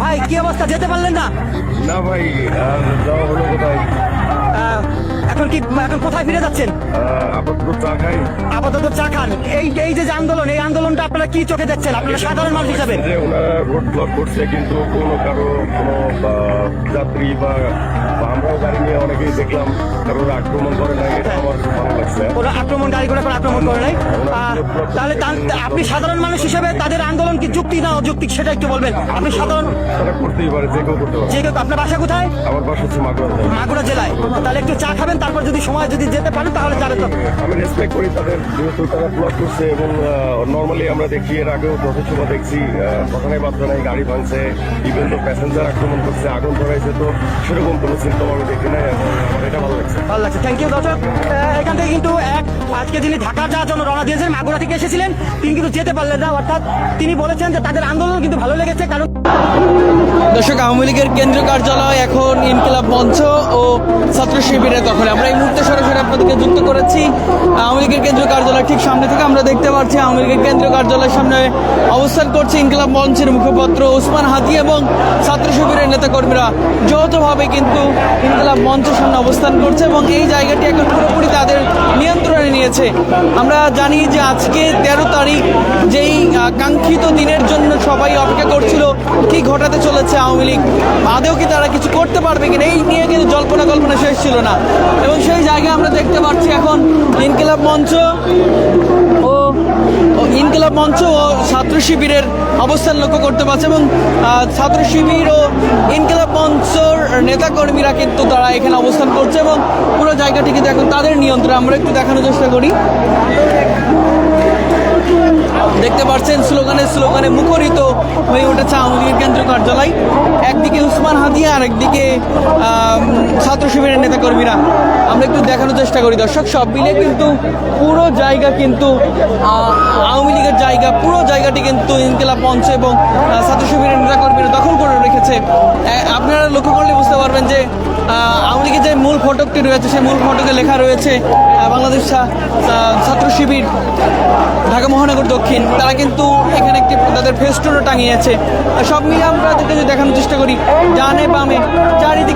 ভাই কি অবস্থা, যেতে পারলেন না? না ভাই, যাওয়া হলো কোথায়? এখন কোথায় ফিরে যাচ্ছেন? আপাতত চা খাই। আপাতত চা খান। এই যে আন্দোলন, এই আন্দোলনটা আপনারা কি চোখে দেখছেন আপনারা সাধারণ মানুষ হিসাবে? যে ওনারা রোড ব্লক করছে, কিন্তু কোনো যাত্রী বা আমরাও গাড়ি নিয়ে অনেকেই দেখলাম কারোর আক্রমণ করে নাই। এটা আমার খুব ভালো লাগছে। ওরা গাড়ি করে আক্রমণ করে নাই। তাহলে আপনি সাধারণ মানুষ হিসেবে তাদের আন্দোলন কি যুক্তি না অযৌক্তিক সেটা একটু বলবেন। আপনি সাধারণ তারা করতেই পারে, যে কেউ করতে পারে। যে কেউ। আপনার বাসা কোথায়? আমার বাসা হচ্ছে মাগুরা জেলায়। তাহলে একটু চা খাবেন, তারপর যদি সময় যেতে পারেন তাহলে যাবেন। তো আমি রেসপেক্ট করি তাদের, যেহেতু তারা ব্লক করছে এবং নর্মালি আমরা দেখি এর আগেও যথেষ্ট দেখছি কথা নাই বার্তা নাই, গাড়ি ভাঙছে, ইভেন তো প্যাসেঞ্জার আক্রমণ করছে, আগুন ধরাইছে। তো সেরকম কোনো সিম্পটম আমি দেখি নাই। আমার এটা ভালো লাগছে। ভালো লাগছে, থ্যাংক ইউ দর্শক। এখান থেকে কিন্তু আজকে যিনি ঢাকা যাওয়ার জন্য রওনা দিয়েছেন, মাগুরা থেকে এসেছিলেন, তিনি কিন্তু যেতে পারলেন না। অর্থাৎ তিনি বলেছেন যে তাদের আন্দোলন কিন্তু ভালো লেগেছে। কারণ দর্শক, আওয়ামী লীগের কেন্দ্রীয় কার্যালয় এখন ইনকিলাব মঞ্চ ও ছাত্র শিবিরের দখলে। আমরা এই মুহূর্তে সরাসরি আপনাদেরকে যুক্ত করেছি আওয়ামী লীগের কেন্দ্রীয় কার্যালয় ঠিক সামনে থেকে। আমরা দেখতে পাচ্ছি আওয়ামী লীগের কেন্দ্রীয় কার্যালয়ের সামনে অবস্থান করছে ইনকিলাব মঞ্চের মুখপাত্র ওসমান হাদি এবং ছাত্র শিবিরের নেতাকর্মীরা যৌথভাবে কিন্তু ইনকিলাব মঞ্চের সামনে অবস্থান করছে এবং এই জায়গাটি এখন পুরোপুরি তাদের নিয়ন্ত্রণে নিয়েছে। আমরা জানি যে আজকে 13 তারিখ যেই কাঙ্ক্ষিত দিনের জন্য সবাই অপেক্ষা করছিল, কি ঘটাতে চলেছে আওয়ামী লীগ, আদেও কি তারা কিছু করতে পারবে কিনা, এই নিয়ে কিন্তু কল্পনা শেষ ছিল না। এবং সেই জায়গায় আমরা দেখতে পাচ্ছি এখন ইনকিলাব মঞ্চ ও ছাত্র শিবিরের অবস্থান লক্ষ্য করতে পারছে এবং ছাত্র শিবির ও ইনকিলাব মঞ্চর নেতাকর্মীরা কিন্তু তারা এখানে অবস্থান করছে এবং পুরো জায়গাটি কিন্তু এখন তাদের নিয়ন্ত্রণে। আমরা একটু দেখানোর চেষ্টা করি। দেখতে পাচ্ছেন স্লোগানে মুখরিত হয়ে উঠেছে আওয়ামী লীগের কেন্দ্রীয় কার্যালয়। একদিকে উসমান হাদি আর একদিকে ছাত্র শিবিরের নেতাকর্মীরা। আমরা একটু দেখানোর চেষ্টা করি দর্শক। সব মিলে কিন্তু পুরো জায়গা কিন্তু আওয়ামী লীগের জায়গা, পুরো জায়গাটি কিন্তু ইনকিলাব মঞ্চ এবং ছাত্র শিবিরের নেতাকর্মীরা দখল করে রেখেছে। আপনারা লক্ষ্য করলে বুঝতে পারবেন যে আওয়ামী লীগের যে মূল ফটকটি রয়েছে, সেই মূল ফটকে লেখা রয়েছে বাংলাদেশ ছাত্র শিবির ঢাকা মহানগর দক্ষিণ। তারা কিন্তু এখানে একটি তাদের ফেস্টুনও টাঙিয়েছে। সব মিলে আমরা যদি দেখানোর চেষ্টা করি, ডানে বামে চারিদিকে